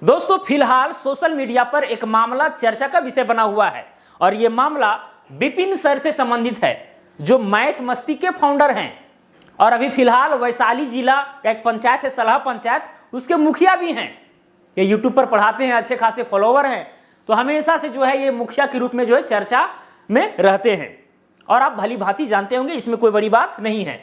दोस्तों फिलहाल social media पर एक मामला चर्चा का विषय बना हुआ है और यह मामला विपिन सर से संबंधित है, जो मैथ मस्ती के फाउंडर हैं और अभी फिलहाल वैशाली जिला का एक पंचायत है सलाह पंचायत, उसके मुखिया भी हैं। ये यूट्यूब पर पढ़ाते हैं, अच्छे खासे फॉलोवर हैं, तो हमेशा से जो है ये मुखिया के रूप में जो है चर्चा में रहते हैं और आप भली भांति जानते होंगे, इसमें कोई बड़ी बात नहीं है।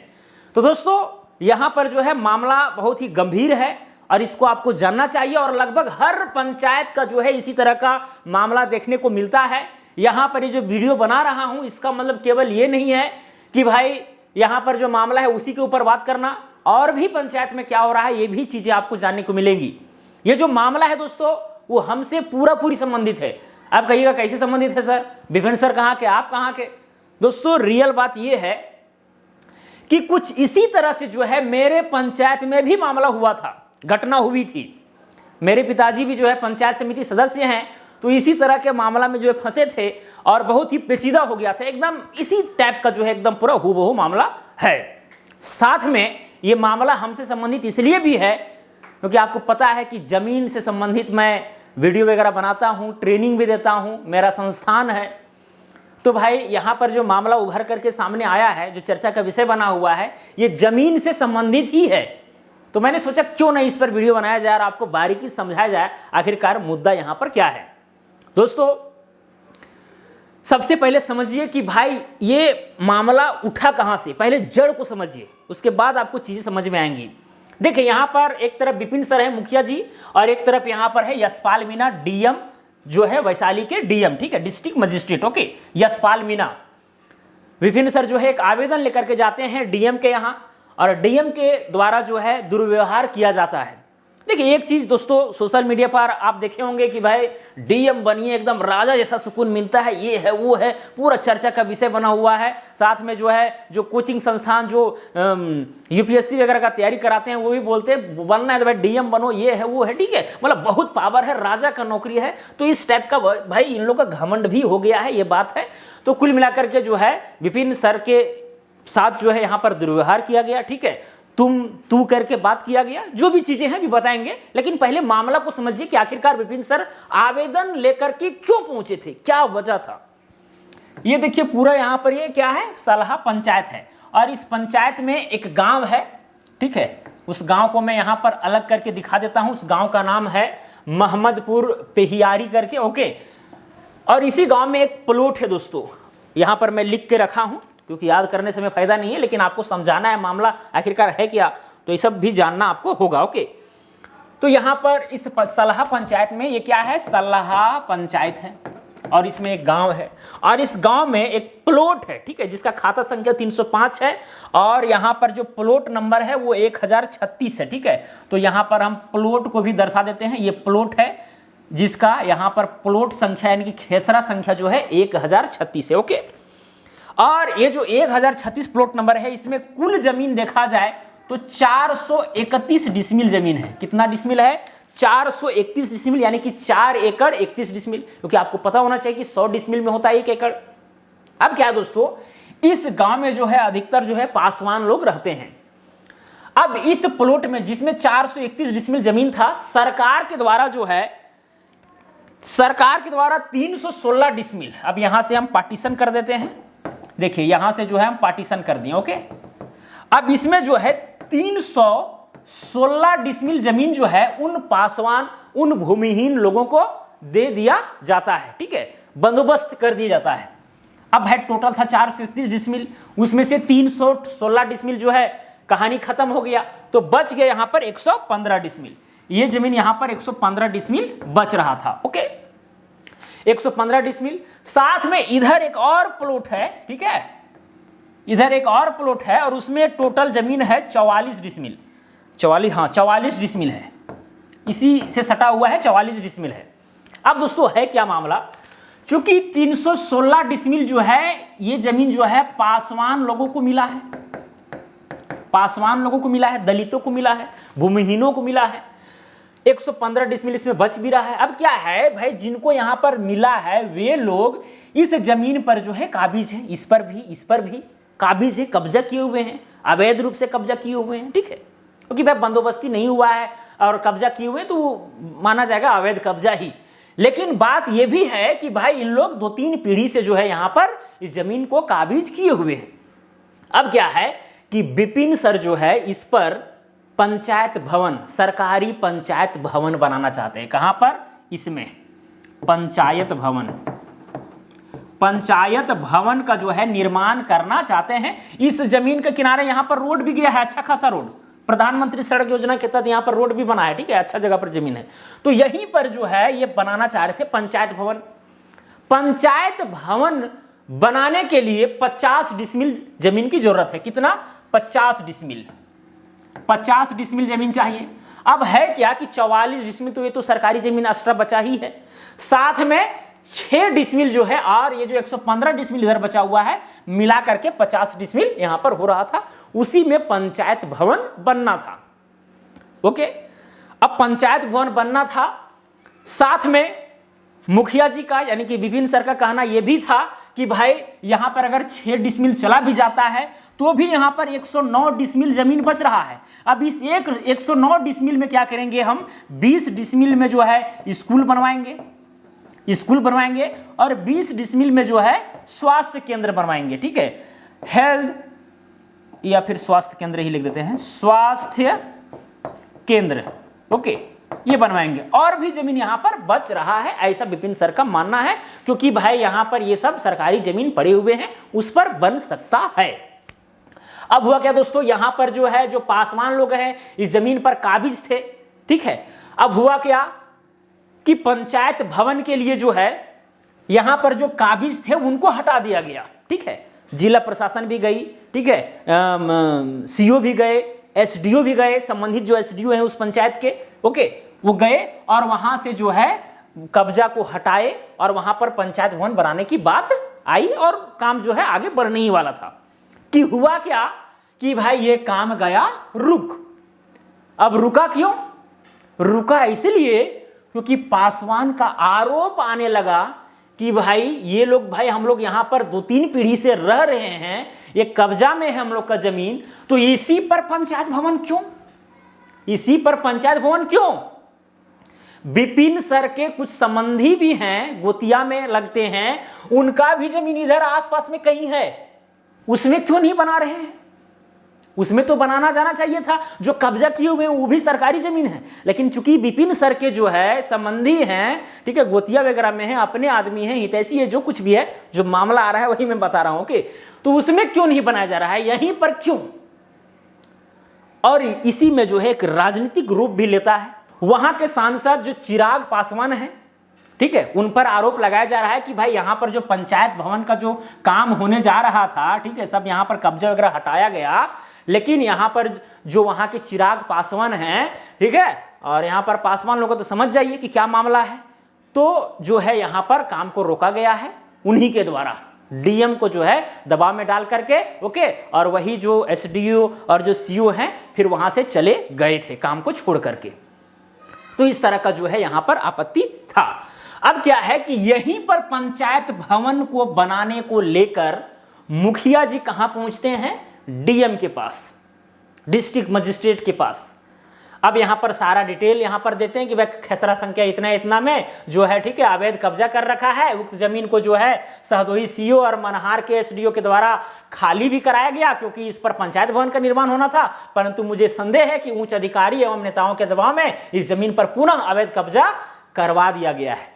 तो दोस्तों यहाँ पर जो है मामला बहुत ही गंभीर है और इसको आपको जानना चाहिए और लगभग हर पंचायत का जो है इसी तरह का मामला देखने को मिलता है। यहाँ पर ये जो वीडियो बना रहा हूँ इसका मतलब केवल ये नहीं है कि भाई यहाँ पर जो मामला है उसी के ऊपर बात करना, और भी पंचायत में क्या हो रहा है ये भी चीजें आपको जानने को मिलेंगी। ये जो मामला है दोस्तों वो हमसे पूरी संबंधित है। आप कहिएगा कैसे संबंधित है सर, विपिन सर कहाँ के, आप कहाँ के? दोस्तों रियल बात ये है कि कुछ इसी तरह से जो है मेरे पंचायत में भी मामला हुआ था, घटना हुई थी। मेरे पिताजी भी जो है पंचायत समिति सदस्य हैं, तो इसी तरह के मामला में जो है फंसे थे और बहुत ही पेचीदा हो गया था। एकदम इसी टाइप का जो है एकदम पूरा हूबहू मामला है। साथ में ये मामला हमसे संबंधित इसलिए भी है क्योंकि आपको पता है कि जमीन से संबंधित मैं वीडियो वगैरह बनाता हूँ, ट्रेनिंग भी देता हूँ, मेरा संस्थान है। तो भाई यहाँ पर जो मामला उभर करके सामने आया है, जो चर्चा का विषय बना हुआ है, ये जमीन से संबंधित ही है। तो मैंने सोचा क्यों ना इस पर वीडियो बनाया जाए और आपको बारीकी समझाया जाए आखिरकार मुद्दा यहाँ पर क्या है। दोस्तों सबसे पहले समझिए कि भाई ये मामला उठा कहाँ से, पहले जड़ को समझिए, उसके बाद आपको चीजें समझ में आएंगी। देखिए यहाँ पर एक तरफ विपिन सर है मुखिया जी और एक तरफ यहाँ पर है यशपाल मीणा डीएम, जो है वैशाली के डीएम, ठीक है, district magistrate. Okay, Yashpal Meena. Vipin sir जो है एक आवेदन लेकर के जाते हैं डीएम के यहाँ और डीएम के द्वारा जो है दुर्व्यवहार किया जाता है। देखिए एक चीज दोस्तों, सोशल मीडिया पर आप देखे होंगे कि भाई डीएम बनिए, एकदम राजा जैसा सुकून मिलता है, ये है वो है, पूरा चर्चा का विषय बना हुआ है। साथ में जो है जो कोचिंग संस्थान जो यूपीएससी वगैरह का तैयारी कराते हैं वो भी बोलते हैं बनना है तो भाई डीएम बनो, ये है वो है, ठीक है, मतलब बहुत पावर है, राजा का नौकरी है। तो इस टाइप का भाई इन लोग का घमंड भी हो गया है, ये बात है। तो कुल मिलाकर के जो है विपिन सर के साथ जो है यहाँ पर दुर्व्यवहार किया गया, ठीक है, तू करके बात किया गया, जो भी चीजें हैं भी बताएंगे। लेकिन पहले मामला को समझिए कि आखिरकार विपिन सर आवेदन लेकर के क्यों पहुंचे थे, क्या वजह था। ये देखिए पूरा यहाँ पर ये क्या है, सलाह पंचायत है और इस पंचायत में एक गांव है, ठीक है, उस गांव को मैं यहाँ पर अलग करके दिखा देता हूं। उस गांव का नाम है महमदपुर पेहियारी करके। ओके, और इसी गांव में एक प्लॉट है दोस्तों, यहाँ पर मैं लिख के रखा हूं क्योंकि याद करने से हमें फायदा नहीं है, लेकिन आपको समझाना है मामला आखिरकार है क्या, तो ये सब भी जानना आपको होगा। ओके, तो यहाँ पर इस सलाह पंचायत में ये क्या है, सलाह पंचायत है और इसमें एक गांव है और इस गांव में एक प्लॉट है, ठीक है, जिसका खाता संख्या 305 है और यहाँ पर जो प्लॉट नंबर है वो 1036 है, ठीक है। तो यहाँ पर हम प्लॉट को भी दर्शा देते हैं, ये प्लॉट है जिसका यहाँ पर प्लॉट संख्या यानी कि खेसरा संख्या जो है 1036 है। ओके, और ये जो 1036 प्लॉट नंबर है इसमें कुल जमीन देखा जाए तो 431 डिसमिल जमीन है। कितना डिसमिल है, 431 डिसमिल, यानी कि 4 एकड़ 31 डिसमिल, क्योंकि आपको पता होना चाहिए कि 100 डिसमिल में होता है 1 एकड़। अब क्या है दोस्तों, इस गांव में जो है अधिकतर जो है पासवान लोग रहते हैं। अब इस प्लॉट में जिसमें 431 डिसमिल जमीन था, सरकार के द्वारा 316 डिसमिल, अब यहां से हम पार्टीशन कर देते हैं। देखिए यहां से जो है हम पार्टीशन कर दिए। ओके, अब इसमें जो है 316 डिसमिल जमीन जो है उन पासवान, उन भूमिहीन लोगों को दे दिया जाता है, ठीक है, बंदोबस्त कर दिया जाता है। अब है टोटल था 431 डिसमिल, उसमें से 316 डिसमिल जो है कहानी खत्म हो गया, तो बच गया यहां पर 115 डिसमिल। ये जमीन यहां पर 115 डिसमिल बच रहा था। ओके, 115 डिसमिल, साथ में इधर एक और प्लॉट है, ठीक है, इधर एक और प्लॉट है और उसमें टोटल जमीन है 44 डिसमिल, 44 डिसमिल है, इसी से सटा हुआ है 44 डिसमिल है। अब दोस्तों है क्या मामला, चूंकि 316 डिसमिल जो है ये जमीन जो है पासवान लोगों को मिला है, पासवान लोगों को मिला है, दलितों को मिला है, भूमिहीनों को मिला है। 115 डिसमिल इसमें बच भी रहा है। अब क्या है भाई, जिनको यहां पर मिला है वे लोग इस जमीन पर जो है काबिज है, इस पर भी काबिज है, कब्जा किए हुए हैं, अवैध रूप से कब्जा किए हुए हैं, ठीक है, क्योंकि भाई बंदोबस्ती नहीं हुआ है, और कब्जा किए हुए तो वो माना जाएगा अवैध कब्जा ही। लेकिन बात यह भी है कि भाई इन लोग 2-3 पीढ़ी से जो है यहां पर इस जमीन को काबिज किए हुए हैं। अब क्या है कि विपिन सर जो है इस पर पंचायत भवन, सरकारी पंचायत भवन बनाना चाहते हैं। कहां पर? इसमें पंचायत भवन, पंचायत भवन का जो है निर्माण करना चाहते हैं। इस जमीन के किनारे यहां पर रोड भी गया है, अच्छा खासा रोड, प्रधानमंत्री सड़क योजना के तहत यहां पर रोड भी बना है, ठीक है, अच्छा जगह पर जमीन है। तो यहीं पर जो है ये बनाना चाह रहे थे पंचायत भवन। पंचायत भवन बनाने के लिए 50 डिसमिल जमीन की जरूरत है। कितना? 50 डिसमिल, 50 डिसमिल जमीन चाहिए। अब है क्या कि 44 डिसमिल तो ये तो सरकारी जमीन एक्स्ट्रा बचा ही है, साथ में 6 डिसमिल जो है और ये जो 115 डिसमिल इधर बचा हुआ है, मिला करके 50 डिसमिल यहां पर हो रहा था। उसी में पंचायत भवन बनना था। ओके, अब पंचायत भवन बनना था, साथ में मुखिया जी का यानी कि विपिन सर का कहना यह भी था कि भाई यहां पर अगर 6 डिसमिल चला भी जाता है तो भी यहां पर 109 डिसमिल जमीन बच रहा है। अब इस 109 डिसमिल में क्या करेंगे हम? 20 डिसमिल में जो है स्कूल बनवाएंगे, और 20 डिसमिल में जो है स्वास्थ्य केंद्र बनवाएंगे, ठीक है, हेल्थ या फिर स्वास्थ्य केंद्र ही लिख देते हैं, स्वास्थ्य केंद्र, ओके, ये बनवाएंगे। और भी जमीन यहां पर बच रहा है, ऐसा विपिन सर का मानना है, क्योंकि भाई यहां पर ये सब सरकारी जमीन पड़े हुए हैं, उस पर बन सकता है। अब हुआ क्या दोस्तों, यहां पर जो है जो पासवान लोग हैं इस जमीन पर काबिज थे, ठीक है। अब हुआ क्या कि पंचायत भवन के लिए जो है यहां पर जो काबिज थे उनको हटा दिया गया, ठीक है। जिला प्रशासन भी गई, ठीक है, सीओ भी गए, एसडीओ भी गए, संबंधित जो एसडीओ हैं उस पंचायत के, ओके, वो गए और वहां से जो है कब्जा को हटाए और वहां पर पंचायत भवन बनाने की बात आई और काम जो है आगे बढ़ने ही वाला था। कि हुआ क्या कि भाई ये काम गया रुक। अब रुका क्यों? रुका इसलिए क्योंकि पासवान का आरोप आने लगा कि भाई ये लोग, भाई हम लोग यहां पर 2-3 पीढ़ी से रह रहे हैं, ये कब्जा में है हम लोग का जमीन, तो इसी पर पंचायत भवन क्यों? इसी पर पंचायत भवन क्यों? विपिन सर के कुछ संबंधी भी हैं, गोतिया में लगते हैं, उनका भी जमीन इधर आसपास में कहीं है, उसमें क्यों नहीं बना रहे हैं? उसमें तो बनाना जाना चाहिए था। जो कब्जा किए हुए हैं वो भी सरकारी जमीन है, लेकिन चूंकि विपिन सर के जो है संबंधी हैं, ठीक है, गोतिया वगैरह में है, अपने आदमी हैं, हितैषी है, जो कुछ भी है, जो मामला आ रहा है वही मैं बता रहा हूं, ओके, तो उसमें क्यों नहीं बनाया जा रहा है, यहीं पर क्यों? और इसी में जो है एक राजनीतिक रूप भी लेता है। वहां के सांसद जो चिराग पासवान है, ठीक है, उन पर आरोप लगाया जा रहा है कि भाई यहां पर जो पंचायत भवन का जो काम होने जा रहा था, ठीक है, सब यहां पर कब्जा वगैरह हटाया गया, लेकिन यहां पर जो वहां के चिराग पासवान हैं, ठीक है, और यहां पर पासवान लोगों को तो समझ जाइए कि क्या मामला है, तो जो है यहां पर काम को रोका गया है उन्हीं के द्वारा, डीएम को जो है दबाव में डाल करके, ओके, और वही जो एसडीओ और जो सीओ हैं फिर वहां से चले गए थे काम को छोड़ करके। तो इस तरह का जो है यहां पर आपत्ति था। अब क्या है कि यहीं पर पंचायत भवन को बनाने को लेकर मुखिया जी कहां पहुंचते हैं? डीएम के पास, डिस्ट्रिक्ट मजिस्ट्रेट के पास। अब यहां पर सारा डिटेल यहां पर देते हैं कि भाई खसरा संख्या इतना इतना में जो है, ठीक है, अवैध कब्जा कर रखा है, उक्त जमीन को जो है सहदोई सीओ और मनहार के एसडीओ के द्वारा खाली भी कराया गया, क्योंकि इस पर पंचायत भवन का निर्माण होना था, परंतु मुझे संदेह है कि उच्च अधिकारी एवं नेताओं के दबाव में इस जमीन पर पुनः अवैध कब्जा करवा दिया गया है,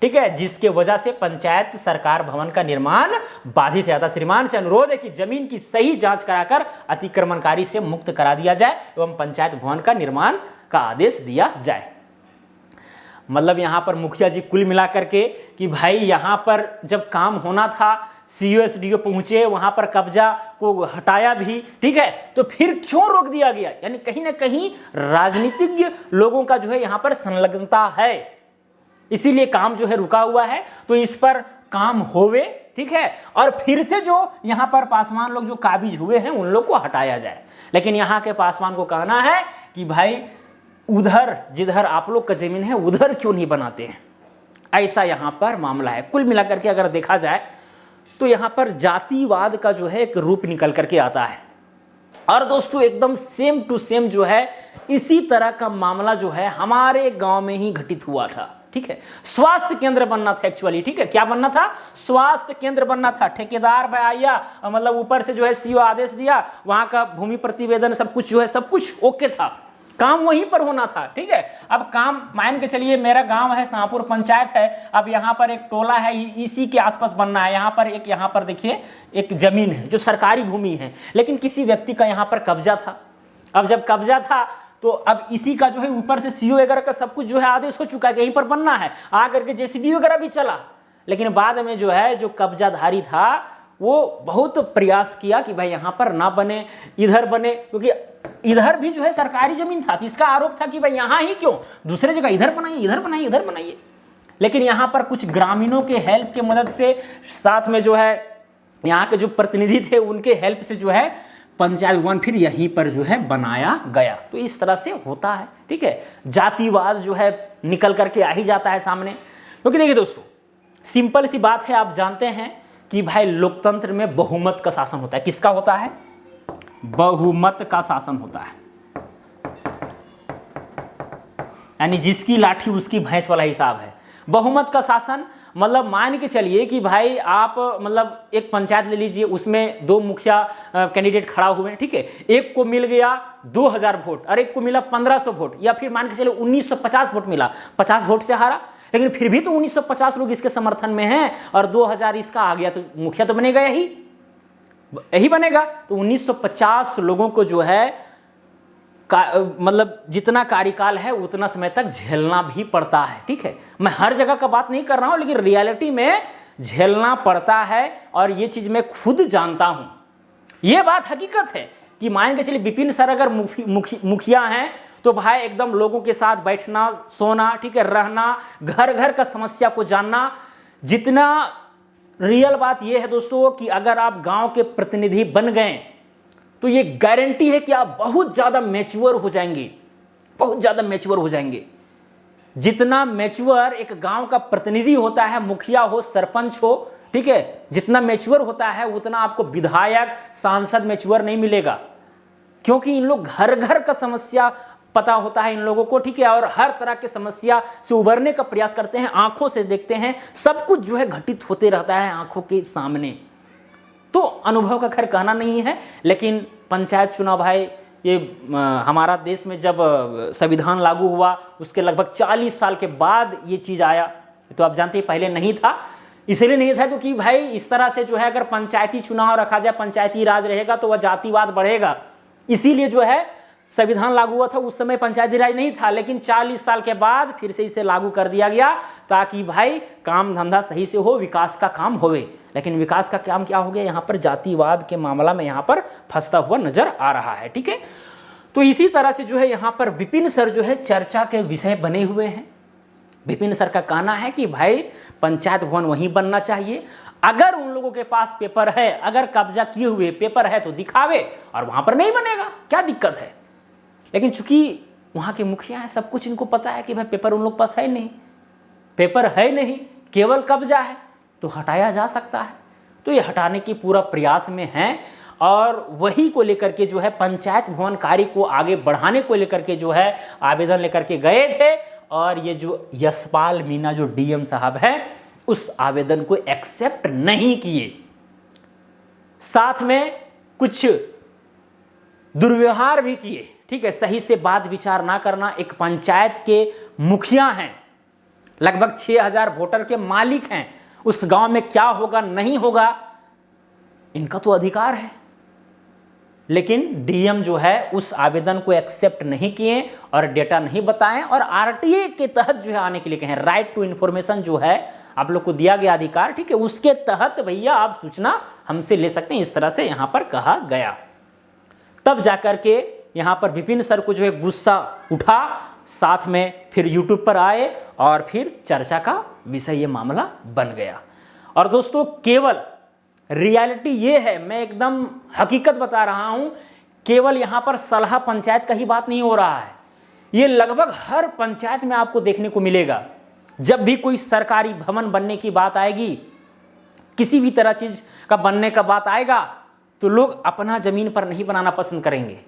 ठीक है, जिसके वजह से पंचायत सरकार भवन का निर्माण बाधित है। अतः श्रीमान से अनुरोध है कि जमीन की सही जांच कराकर अतिक्रमणकारी से मुक्त करा दिया जाए एवं पंचायत भवन का निर्माण का आदेश दिया जाए। मतलब यहां पर मुखिया जी कुल मिलाकर के कि भाई यहां पर जब काम होना था, सीओ एसडीओ पहुंचे, वहां पर कब्जा को हटाया भी, ठीक है, तो फिर क्यों रोक दिया गया? यानी कहीं ना कहीं राजनीतिज्ञ लोगों का जो है यहां पर संलग्नता है, इसीलिए काम जो है रुका हुआ है। तो इस पर काम होवे, ठीक है, और फिर से जो यहां पर पासवान लोग जो काबिज हुए हैं उन लोग को हटाया जाए। लेकिन यहां के पासवान को कहना है कि भाई उधर जिधर आप लोग का जमीन है उधर क्यों नहीं बनाते हैं, ऐसा यहां पर मामला है। कुल मिलाकर के अगर देखा जाए तो यहां पर जातिवाद का जो है एक रूप निकल करके आता है। और दोस्तों एकदम सेम टू सेम जो है इसी तरह का मामला जो है हमारे गांव में ही घटित हुआ था। ठीक है, स्वास्थ्य केंद्र बनना था एक्चुअली। ठीक है, क्या बनना था? स्वास्थ्य केंद्र बनना था। ठेकेदार भाई आया, मतलब ऊपर से जो है सीओ आदेश दिया, वहां का भूमि प्रतिवेदन सब कुछ जो है सब कुछ ओके था, काम वहीं पर होना था। ठीक है, अब काम मान के चलिए मेरा गांव है, शाहपुर पंचायत है, अब यहाँ पर एक टोला है, इसी के आसपास बनना है। यहाँ पर देखिए एक जमीन है जो सरकारी भूमि है, लेकिन किसी व्यक्ति का यहाँ पर कब्जा था। अब जब कब्जा था तो अब इसी का जो है ऊपर से सीओ वगैरह का सब कुछ जो है आदेश हो चुका है कि यहीं पर बनना है, आकर के जेसीबी वगैरह भी चला। लेकिन बाद में जो है जो कब्जाधारी था वो बहुत प्रयास किया कि भाई यहाँ पर ना बने, इधर बने, क्योंकि इधर भी जो है सरकारी जमीन था। तो इसका आरोप था कि भाई यहाँ ही क्यों, दूसरे जगह इधर बनाइए, इधर बनाइए, इधर बनाइए। लेकिन यहाँ पर कुछ ग्रामीणों के हेल्प के मदद से, साथ में जो है यहाँ के जो प्रतिनिधि थे उनके हेल्प से जो है पंचायत भवन फिर यहीं पर जो है बनाया गया। तो इस तरह से होता है। ठीक है, जातिवाद जो है निकल करके आ ही जाता है सामने। क्योंकि देखिए दोस्तों, सिंपल सी बात है, आप जानते हैं कि भाई लोकतंत्र में बहुमत का शासन होता है। किसका होता है? बहुमत का शासन होता है, यानी जिसकी लाठी उसकी भैंस वाला हिसाब है। बहुमत का शासन मतलब मान के चलिए कि भाई आप मतलब एक पंचायत ले लीजिए, उसमें 2 मुखिया कैंडिडेट खड़ा हुए हैं। ठीक है, एक को मिल गया 2000 वोट और एक को मिला 1500 वोट, या फिर मान के चलिए 1950 वोट मिला, 50 वोट से हारा। लेकिन फिर भी तो 1950 लोग इसके समर्थन में हैं और 2000 इसका आ गया, तो मुखिया तो बनेगा यही बनेगा। तो 1950 लोगों को जो है मतलब जितना कार्यकाल है उतना समय तक झेलना भी पड़ता है। ठीक है, मैं हर जगह का बात नहीं कर रहा हूं, लेकिन रियलिटी में झेलना पड़ता है और ये चीज मैं खुद जानता हूं। ये बात हकीकत है कि मान के चलिए विपिन सर अगर मुखिया हैं तो भाई एकदम लोगों के साथ बैठना, सोना, ठीक है, रहना, घर घर का समस्या को जानना। जितना रियल बात यह है दोस्तों कि अगर आप गांव के प्रतिनिधि बन गए तो ये गारंटी है कि आप बहुत ज्यादा मैच्योर हो जाएंगे, बहुत ज्यादा मैच्योर हो जाएंगे। जितना मैच्योर एक गांव का प्रतिनिधि होता है, मुखिया हो, सरपंच हो, ठीक है, जितना मैच्योर होता है उतना आपको विधायक, सांसद मैच्योर नहीं मिलेगा। क्योंकि इन लोग घर घर का समस्या पता होता है इन लोगों को। ठीक है, और हर तरह की समस्या से उबरने का प्रयास करते हैं, आंखों से देखते हैं, सब कुछ जो है घटित होते रहता है आंखों के सामने। तो अनुभव का खैर कहना नहीं है, लेकिन पंचायत चुनाव भाई ये हमारा देश में जब संविधान लागू हुआ उसके लगभग 40 साल के बाद ये चीज आया। तो आप जानते हैं पहले नहीं था, इसलिए नहीं था क्योंकि भाई इस तरह से जो है अगर पंचायती चुनाव रखा जाए, पंचायती राज रहेगा तो वह जातिवाद बढ़ेगा। इसीलिए जो है संविधान लागू हुआ था, उस समय पंचायती राज नहीं था, लेकिन 40 साल के बाद फिर से इसे लागू कर दिया गया ताकि भाई काम धंधा सही से हो, विकास का काम होवे। लेकिन विकास का काम क्या हो गया, यहाँ पर जातिवाद के मामला में यहाँ पर फंसता हुआ नजर आ रहा है। ठीक है, तो इसी तरह से जो है यहाँ पर विपिन सर जो है चर्चा के विषय बने हुए हैं। विपिन सर का कहना है कि भाई पंचायत भवन वहीं बनना चाहिए। अगर उन लोगों के पास पेपर है, अगर कब्जा किए हुए पेपर है तो दिखावे, और वहां पर नहीं बनेगा, क्या दिक्कत है। लेकिन चूंकि वहां के मुखिया हैं, सब कुछ इनको पता है कि भाई पेपर उन लोग पास है नहीं, पेपर है नहीं, केवल कब्जा है, तो हटाया जा सकता है। तो ये हटाने की पूरा प्रयास में है और वही को लेकर के जो है पंचायत भवन कार्य को आगे बढ़ाने को लेकर के जो है आवेदन लेकर के गए थे। और ये जो यशपाल मीणा जो डीएम साहब हैं उस आवेदन को एक्सेप्ट नहीं किए, साथ में कुछ दुर्व्यवहार भी किए। ठीक है, सही से बात विचार ना करना। एक पंचायत के मुखिया हैं, लगभग 6000 वोटर के मालिक हैं, उस गांव में क्या होगा नहीं होगा इनका तो अधिकार है। लेकिन डीएम जो है उस आवेदन को एक्सेप्ट नहीं किए और डेटा नहीं बताएं और आरटीए के तहत जो है आने के लिए कहें। राइट टू इंफॉर्मेशन जो है आप लोग को दिया गया अधिकार, ठीक है, उसके तहत भैया आप सूचना हमसे ले सकते हैं, इस तरह से यहां पर कहा गया। तब जाकर के यहां पर विपिन सर को जो है गुस्सा उठा, साथ में फिर यूट्यूब पर आए और फिर चर्चा का विषय ये मामला बन गया। और दोस्तों केवल रियलिटी ये है, मैं एकदम हकीकत बता रहा हूं, केवल यहां पर सलाह पंचायत का ही बात नहीं हो रहा है, ये लगभग हर पंचायत में आपको देखने को मिलेगा। जब भी कोई सरकारी भवन बनने की बात आएगी, किसी भी तरह चीज का बनने का बात आएगा, तो लोग अपना ज़मीन पर नहीं बनाना पसंद करेंगे।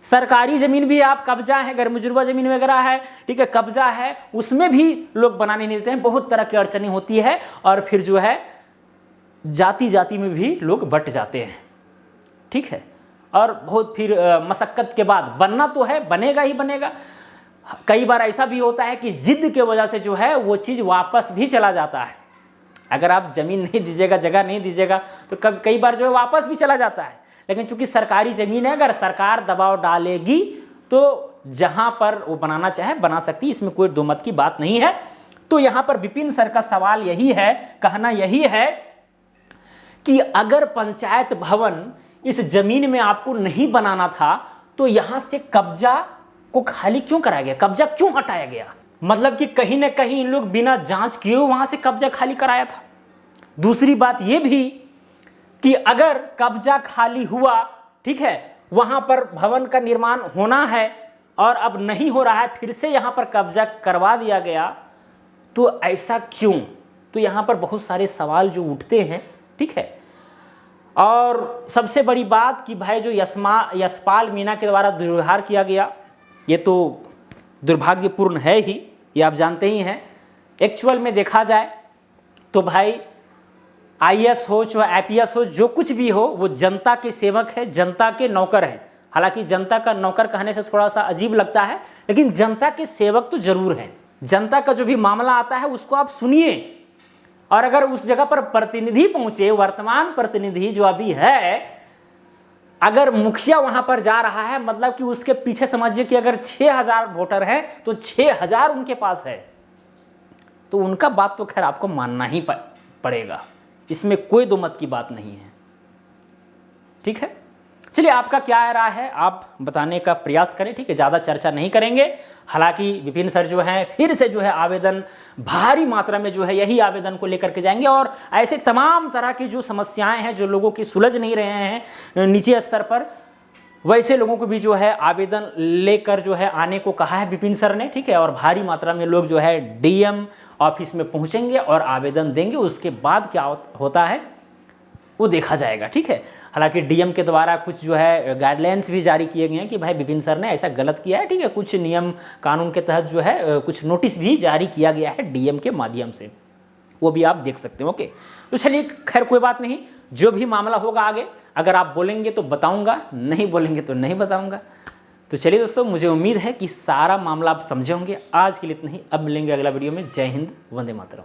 सरकारी ज़मीन भी आप कब्जा है, गैर मुजुर्बा ज़मीन वगैरह है, ठीक है, कब्जा है, उसमें भी लोग बनाने नहीं देते हैं। बहुत तरह की अड़चनें होती है और फिर जो है जाति जाति में भी लोग बट जाते हैं, ठीक है। और बहुत फिर मशक्क़त के बाद बनना तो है, बनेगा ही बनेगा। कई बार ऐसा भी होता है कि जिद के वजह से जो है वो चीज़ वापस भी चला जाता है। अगर आप ज़मीन नहीं दीजिएगा, जगह नहीं दीजिएगा तो कई बार जो है वापस भी चला जाता है। लेकिन चूंकि सरकारी ज़मीन है, अगर सरकार दबाव डालेगी तो जहाँ पर वो बनाना चाहे बना सकती है, इसमें कोई दो मत की बात नहीं है। तो यहाँ पर विपिन सर का सवाल यही है, कहना यही है कि अगर पंचायत भवन इस जमीन में आपको नहीं बनाना था तो यहाँ से कब्जा को खाली क्यों कराया गया, कब्जा क्यों हटाया गया? मतलब कि कहीं ना कहीं इन लोग बिना जांच किए वहां से कब्जा खाली कराया था। दूसरी बात यह भी कि अगर कब्जा खाली हुआ, ठीक है, वहां पर भवन का निर्माण होना है और अब नहीं हो रहा है, फिर से यहां पर कब्जा करवा दिया गया, तो ऐसा क्यों? तो यहां पर बहुत सारे सवाल जो उठते हैं, ठीक है। और सबसे बड़ी बात कि भाई जो यशपाल मीणा के द्वारा दुर्व्यवहार किया गया, ये तो दुर्भाग्यपूर्ण है ही, ये आप जानते ही हैं। एक्चुअल में देखा जाए तो भाई आईएएस हो चाहे आईपीएस हो, जो कुछ भी हो, वो जनता के सेवक है, जनता के नौकर है। हालांकि जनता का नौकर कहने से थोड़ा सा अजीब लगता है, लेकिन जनता के सेवक तो जरूर हैं। जनता का जो भी मामला आता है उसको आप सुनिए, और अगर उस जगह पर प्रतिनिधि पहुंचे, वर्तमान प्रतिनिधि जो अभी है, अगर मुखिया वहां पर जा रहा है, मतलब कि उसके पीछे समझिए कि अगर 6000 वोटर हैं तो 6000 उनके पास है, तो उनका बात तो खैर आपको मानना ही पड़ेगा, इसमें कोई दो मत की बात नहीं है, ठीक है। चलिए, आपका क्या राय है आप बताने का प्रयास करें, ठीक है, ज़्यादा चर्चा नहीं करेंगे। हालांकि विपिन सर जो हैं फिर से जो है आवेदन भारी मात्रा में जो है यही आवेदन को लेकर के जाएंगे, और ऐसे तमाम तरह की जो समस्याएं हैं जो लोगों की सुलझ नहीं रहे हैं नीचे स्तर पर, वैसे लोगों को भी जो है आवेदन लेकर जो है आने को कहा है विपिन सर ने, ठीक है। और भारी मात्रा में लोग जो है डीएम ऑफिस में पहुंचेंगे और आवेदन देंगे। उसके बाद क्या होता है वो देखा जाएगा, ठीक है। हालांकि डीएम के द्वारा कुछ जो है गाइडलाइंस भी जारी किए गए हैं कि भाई विपिन सर ने ऐसा गलत किया है, ठीक है। कुछ नियम कानून के तहत जो है कुछ नोटिस भी जारी किया गया है डीएम के माध्यम से, वो भी आप देख सकते हो, ओके। तो चलिए, खैर कोई बात नहीं, जो भी मामला होगा आगे, अगर आप बोलेंगे तो बताऊंगा, नहीं बोलेंगे तो नहीं बताऊंगा। तो चलिए दोस्तों, मुझे उम्मीद है कि सारा मामला आप समझे होंगे। आज के लिए इतना ही, अब मिलेंगे अगला वीडियो में। जय हिंद, वंदे मातरम।